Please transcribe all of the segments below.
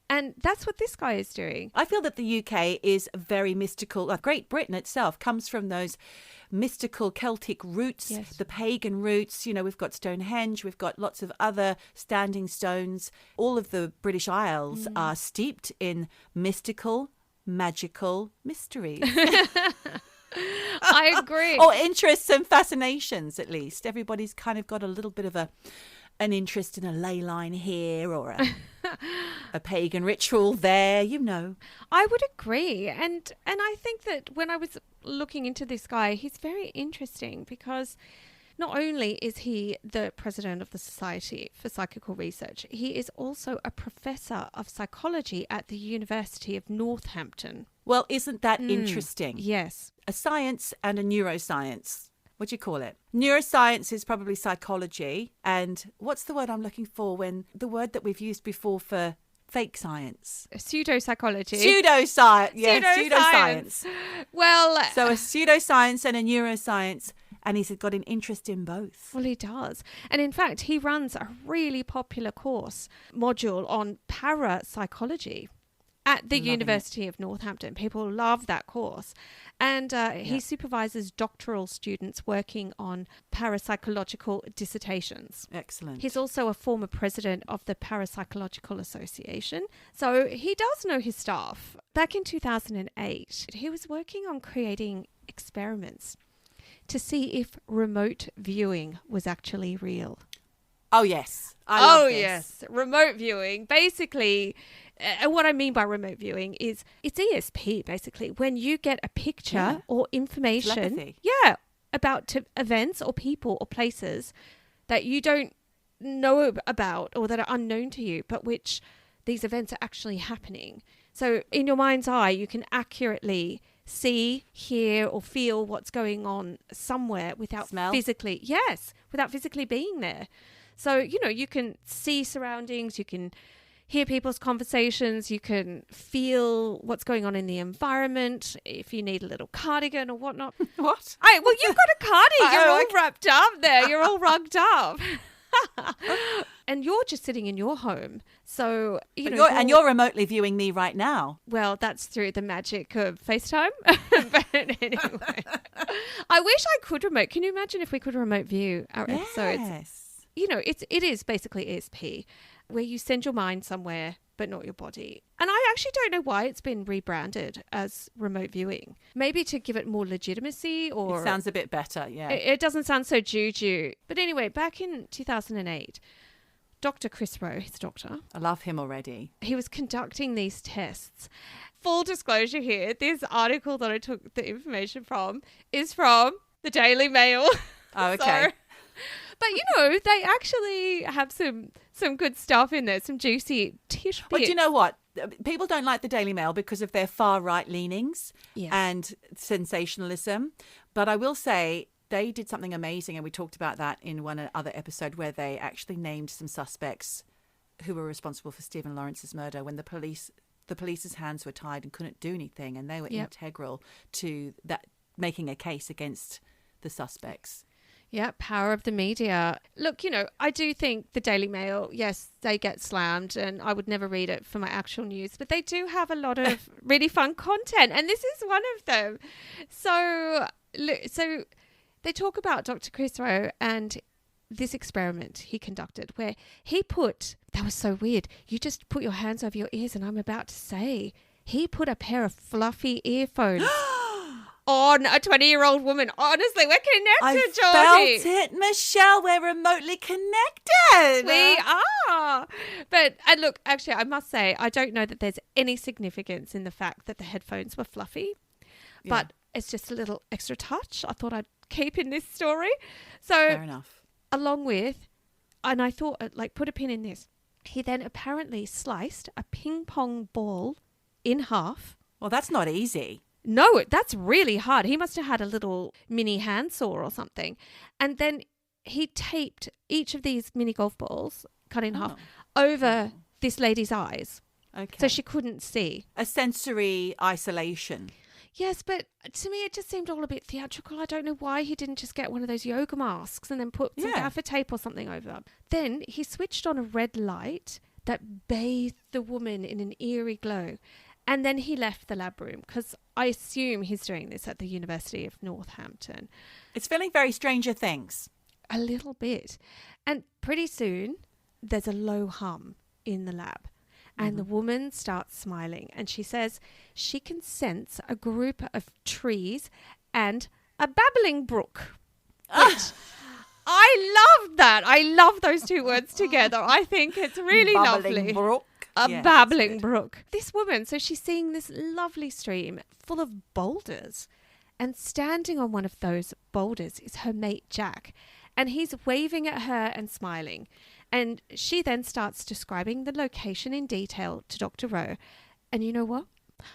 And that's what this guy is doing. I feel that the UK is very mystical. Like Great Britain itself comes from those mystical Celtic roots, Yes. the pagan roots. You know, we've got Stonehenge, we've got lots of other standing stones. All of the British Isles are steeped in mystical, magical mysteries. I agree. Or interests and fascinations, at least. Everybody's kind of got a little bit of an interest in a ley line here or a pagan ritual there, you know. I would agree. And I think that when I was looking into this guy, he's very interesting because not only is he the president of the Society for Psychical Research, he is also a professor of psychology at the University of Northampton. Well, isn't that interesting? Yes. A science and a neuroscience. What do you call it? Neuroscience is probably psychology. And what's the word I'm looking for when the word that we've used before for fake science? Pseudopsychology. Pseudoscience. Yeah, Pseudoscience. Well, So a pseudoscience and a neuroscience. And he's got an interest in both. Well, he does. And in fact, he runs a really popular module on parapsychology at the University of Northampton. People love that course. And he supervises doctoral students working on parapsychological dissertations. Excellent. He's also a former president of the Parapsychological Association. So he does know his stuff. Back in 2008, he was working on creating experiments to see if remote viewing was actually real. Oh, yes. I love this. Yes. Remote viewing. Basically, what I mean by remote viewing is it's ESP, basically. When you get a picture or information Telepathy. about events or people or places that you don't know about or that are unknown to you, but which these events are actually happening. So in your mind's eye, you can accurately see, hear, or feel what's going on somewhere without physically being there. So, you can see surroundings, you can hear people's conversations, you can feel what's going on in the environment, if you need a little cardigan or whatnot. What? Well, you've got a cardigan, you're all wrapped up there, you're all rugged up. And you're just sitting in your home. So, you're remotely viewing me right now. Well, that's through the magic of FaceTime. But anyway, I wish I could remote. Can you imagine if we could remote view our episodes? Yes. It is basically ESP, where you send your mind somewhere, but not your body. And I actually don't know why it's been rebranded as remote viewing. Maybe to give it more legitimacy or... It sounds a bit better, yeah. It doesn't sound so juju. But anyway, back in 2008... Dr. Chris Rowe, his doctor. I love him already. He was conducting these tests. Full disclosure here, this article that I took the information from is from the Daily Mail. Oh, okay. But, they actually have some good stuff in there, some juicy tidbits. But do you know what? People don't like the Daily Mail because of their far right leanings and sensationalism. But I will say... they did something amazing, and we talked about that in one other episode where they actually named some suspects who were responsible for Stephen Lawrence's murder when the police's hands were tied and couldn't do anything, and they were integral to that, making a case against the suspects. Yeah, power of the media. Look, I do think the Daily Mail, yes, they get slammed, and I would never read it for my actual news, but they do have a lot of really fun content, and this is one of them. So they talk about Dr. Chris Rowe and this experiment he conducted where that was so weird. You just put your hands over your ears, and I'm about to say, he put a pair of fluffy earphones on a 20-year-old woman. Honestly, we're connected, Geordie. I felt it, Michelle. We're remotely connected. We are. But, and look, actually, I must say, I don't know that there's any significance in the fact that the headphones were fluffy. Yeah. But it's just a little extra touch I thought I'd keep in this story. So, fair enough. Along with, and I thought, put a pin in this, he then apparently sliced a ping pong ball in half. Well, that's not easy. No, that's really hard. He must have had a little mini handsaw or something. And then he taped each of these mini golf balls, cut in half, over this lady's eyes. Okay. So she couldn't see. A sensory isolation. Yes, but to me it just seemed all a bit theatrical. I don't know why he didn't just get one of those yoga masks and then put some gaffer tape or something over them. Then he switched on a red light that bathed the woman in an eerie glow. And then he left the lab room because I assume he's doing this at the University of Northampton. It's feeling very Stranger Things. A little bit. And pretty soon, there's a low hum in the lab. And the woman starts smiling. And she says she can sense a group of trees and a babbling brook. Which I love that. I love those two words together. I think it's really lovely. Brook. A babbling brook. This woman, so she's seeing this lovely stream full of boulders. And standing on one of those boulders is her mate, Jack. And he's waving at her and smiling. And she then starts describing the location in detail to Dr. Rowe. And you know what?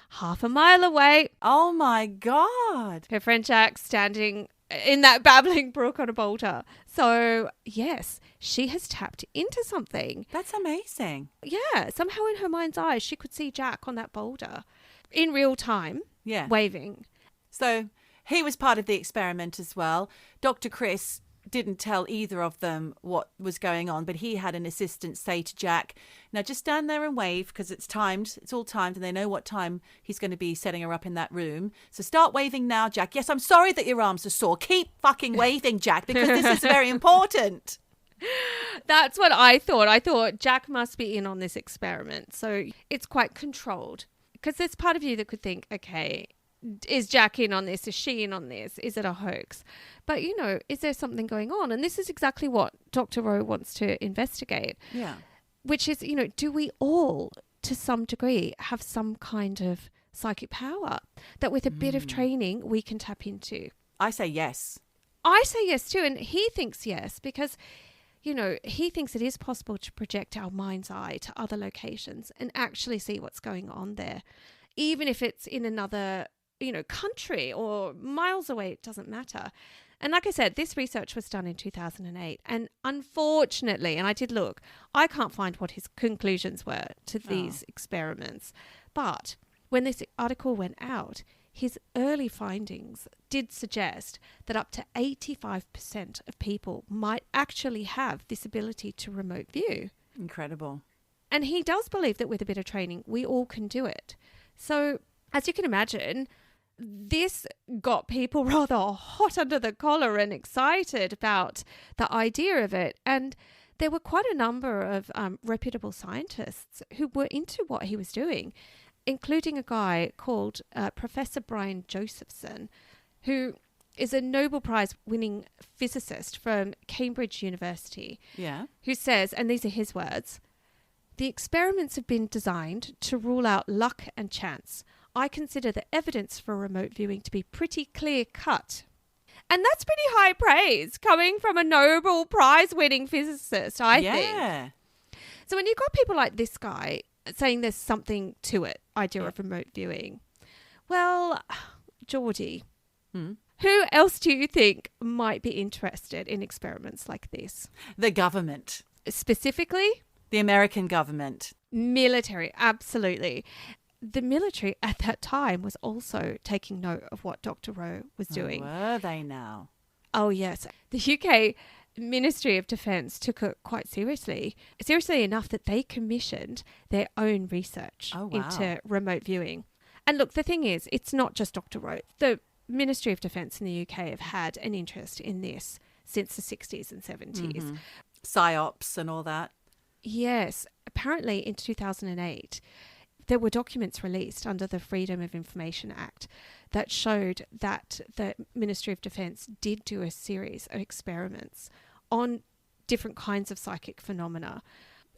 Half a mile away. Oh, my God. Her friend Jack standing in that babbling brook on a boulder. So, yes, she has tapped into something. That's amazing. Yeah. Somehow in her mind's eye, she could see Jack on that boulder in real time, waving. So he was part of the experiment as well. Dr. Chris didn't tell either of them what was going on, but he had an assistant say to Jack, now just stand there and wave because it's timed. It's all timed and they know what time he's going to be setting her up in that room. So start waving now, Jack. Yes, I'm sorry that your arms are sore. Keep fucking waving, Jack, because this is very important. That's what I thought. I thought Jack must be in on this experiment. So it's quite controlled because there's part of you that could think, okay, is Jack in on this? Is she in on this? Is it a hoax? But, you know, is there something going on? And this is exactly what Dr. Rowe wants to investigate. Yeah. Which is, you know, do we all, to some degree, have some kind of psychic power that with a bit of training we can tap into? I say yes. I say yes too. And he thinks yes because, you know, he thinks it is possible to project our mind's eye to other locations and actually see what's going on there. Even if it's in another, you know, country or miles away, it doesn't matter. And like I said, this research was done in 2008. And unfortunately, and I did look, I can't find what his conclusions were to these experiments. But when this article went out, his early findings did suggest that up to 85% of people might actually have this ability to remote view. Incredible. And he does believe that with a bit of training, we all can do it. So as you can imagine, this got people rather hot under the collar and excited about the idea of it. And there were quite a number of reputable scientists who were into what he was doing, including a guy called Professor Brian Josephson, who is a Nobel Prize winning physicist from Cambridge University, who says, and these are his words, "The experiments have been designed to rule out luck and chance. I consider the evidence for remote viewing to be pretty clear-cut." And that's pretty high praise coming from a Nobel Prize-winning physicist, I think. So when you've got people like this guy saying there's something to it, idea of remote viewing, well, Geordie, who else do you think might be interested in experiments like this? The government. Specifically? The American government. Military, absolutely. The military at that time was also taking note of what Dr. Rowe was doing. Were they now? Oh, yes. The UK Ministry of Defence took it quite seriously enough that they commissioned their own research into remote viewing. And look, the thing is, it's not just Dr. Rowe. The Ministry of Defence in the UK have had an interest in this since the 60s and 70s. PSYOPs and all that. Yes. Apparently in 2008, there were documents released under the Freedom of Information Act that showed that the Ministry of Defence did do a series of experiments on different kinds of psychic phenomena.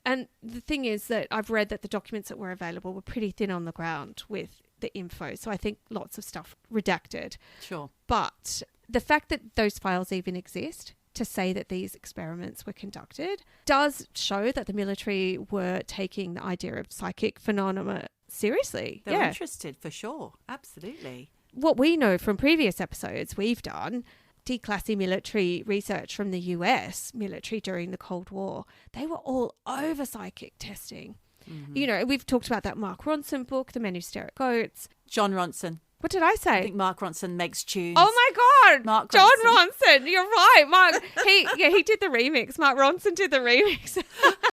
And the thing is that I've read that the documents that were available were pretty thin on the ground with the info. So I think lots of stuff redacted. Sure. But the fact that those files even exist to say that these experiments were conducted does show that the military were taking the idea of psychic phenomena seriously. They're interested for sure. Absolutely. What we know from previous episodes we've done, declassy military research from the US military during the Cold War, they were all over psychic testing. You know, we've talked about that Mark Ronson book, The Men Who Stare at Goats. John Ronson. What did I say? I think Mark Ronson makes tunes. Oh my God, John Ronson. You're right. Mark, he did the remix. Mark Ronson did the remix.